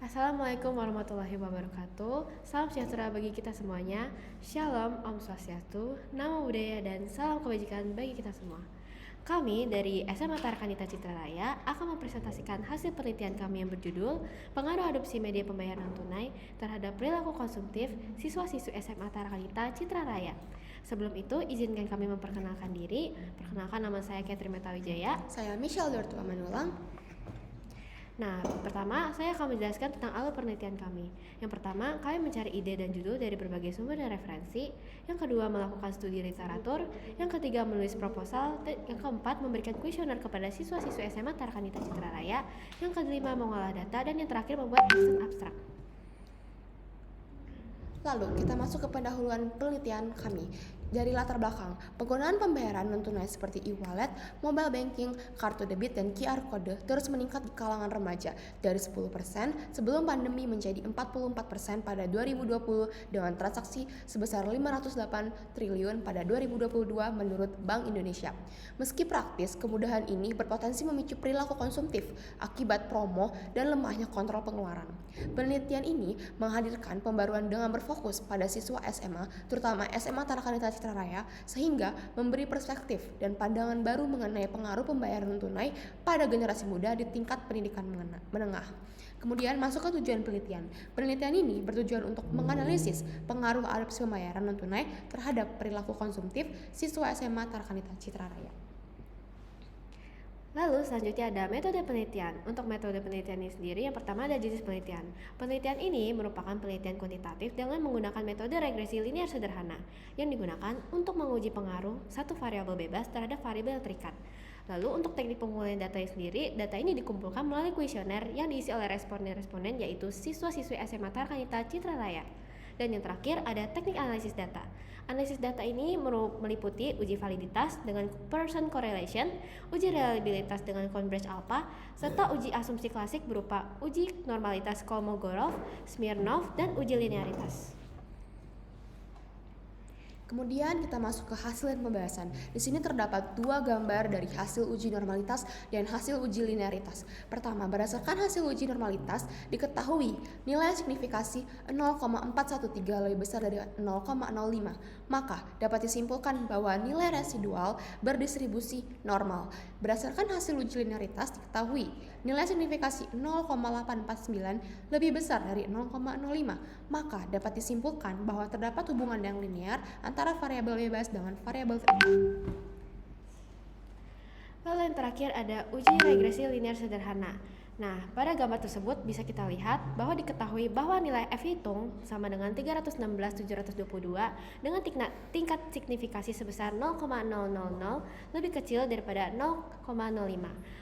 Assalamualaikum warahmatullahi wabarakatuh. Salam sejahtera bagi kita semuanya. Shalom, Om Swastiastu, Namo Buddhaya, dan salam kebajikan bagi kita semua. Kami dari SMA Tarakanita Citra Raya akan mempresentasikan hasil penelitian kami yang berjudul Pengaruh Adopsi Media Pembayaran Non-Tunai terhadap Perilaku Konsumtif Siswa-siswi SMA Tarakanita Citra Raya. Sebelum itu, izinkan kami memperkenalkan diri. Perkenalkan, nama saya Catherine Metawijaya. Saya Michelle Dortua Manulang. Nah, pertama saya akan menjelaskan tentang alur penelitian kami. Yang pertama, kami mencari ide dan judul dari berbagai sumber dan referensi. Yang kedua, melakukan studi literatur. Yang ketiga, menulis proposal. Dan yang keempat, memberikan kuesioner kepada siswa-siswa SMA Tarakanita Citra Raya. Yang kelima, mengolah data. Dan yang terakhir, membuat riset abstrak. Lalu kita masuk ke pendahuluan penelitian kami. Dari latar belakang, penggunaan pembayaran non-tunai seperti e-wallet, mobile banking, kartu debit, dan QR Code terus meningkat di kalangan remaja dari 10% sebelum pandemi menjadi 44% pada 2020 dengan transaksi sebesar 508 triliun pada 2022 menurut Bank Indonesia. Meski praktis, kemudahan ini berpotensi memicu perilaku konsumtif akibat promo dan lemahnya kontrol pengeluaran. Penelitian ini menghadirkan pembaruan dengan berfokus pada siswa SMA, terutama SMA Tarakanita Citra Raya, sehingga memberi perspektif dan pandangan baru mengenai pengaruh pembayaran non-tunai pada generasi muda di tingkat pendidikan menengah. Kemudian masuk ke tujuan penelitian. Penelitian ini bertujuan untuk menganalisis pengaruh adopsi pembayaran non-tunai terhadap perilaku konsumtif siswa SMA Tarakanita Citra Raya. Lalu selanjutnya ada metode penelitian. Untuk metode penelitian ini sendiri, yang pertama ada jenis penelitian. Penelitian ini merupakan penelitian kuantitatif dengan menggunakan metode regresi linear sederhana yang digunakan untuk menguji pengaruh satu variabel bebas terhadap variabel yang terikat. Lalu untuk teknik pengumpulan data sendiri, data ini dikumpulkan melalui kuesioner yang diisi oleh responden-responden yaitu siswa-siswi SMA Tarakanita Citra Raya. Dan yang terakhir ada teknik analisis data. Analisis data ini meliputi uji validitas dengan Pearson correlation, uji reliabilitas dengan Converge alpha, serta uji asumsi klasik berupa uji normalitas Kolmogorov, Smirnov, dan uji linearitas. Kemudian kita masuk ke hasil dan pembahasan. Di sini terdapat dua gambar dari hasil uji normalitas dan hasil uji linearitas. Pertama, berdasarkan hasil uji normalitas, diketahui nilai signifikasi 0,413 lebih besar dari 0,05. Maka dapat disimpulkan bahwa nilai residual berdistribusi normal. Berdasarkan hasil uji linearitas, diketahui nilai signifikasi 0,849 lebih besar dari 0,05. Maka dapat disimpulkan bahwa terdapat hubungan yang linear antara variabel bebas dengan variabel terikat. Lalu yang terakhir ada uji regresi linear sederhana. Nah, pada gambar tersebut bisa kita lihat bahwa diketahui bahwa nilai F hitung sama dengan 316.722 dengan tingkat signifikasi sebesar 0,000 lebih kecil daripada 0,05.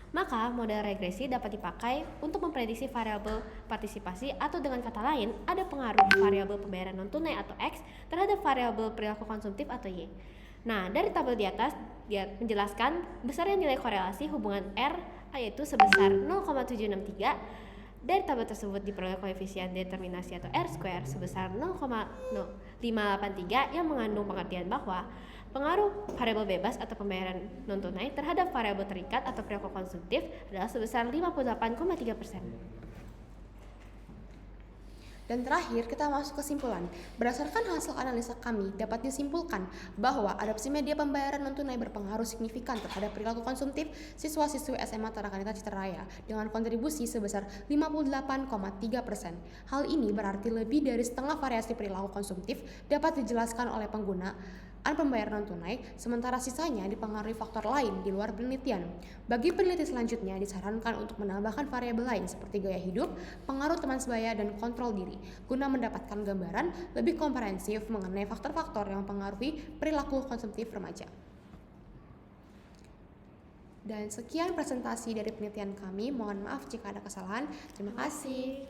Maka model regresi dapat dipakai untuk memprediksi variabel partisipasi atau dengan kata lain ada pengaruh variabel pembayaran non-tunai atau X terhadap variabel perilaku konsumtif atau Y. Nah, dari tabel di atas dia menjelaskan besarnya nilai korelasi hubungan R yaitu sebesar 0,763. Dari tabel tersebut diperoleh koefisien determinasi atau R-square sebesar 0,583 yang mengandung pengertian bahwa pengaruh variabel bebas atau pembayaran non-tunai terhadap variabel terikat atau perilaku konsumtif adalah sebesar 58,3%. Dan terakhir, kita masuk kesimpulan. Berdasarkan hasil analisa kami, dapat disimpulkan bahwa adopsi media pembayaran non-tunai berpengaruh signifikan terhadap perilaku konsumtif siswa-siswi SMA Tarakanita Citra Raya dengan kontribusi sebesar 58,3%. Hal ini berarti lebih dari setengah variasi perilaku konsumtif dapat dijelaskan oleh penggunaan pembayaran non-tunai, sementara sisanya dipengaruhi faktor lain di luar penelitian. Bagi peneliti selanjutnya, disarankan untuk menambahkan variabel lain seperti gaya hidup, pengaruh teman sebaya, dan kontrol diri, guna mendapatkan gambaran lebih komprehensif mengenai faktor-faktor yang mempengaruhi perilaku konsumtif remaja. Dan sekian presentasi dari penelitian kami. Mohon maaf jika ada kesalahan. Terima kasih.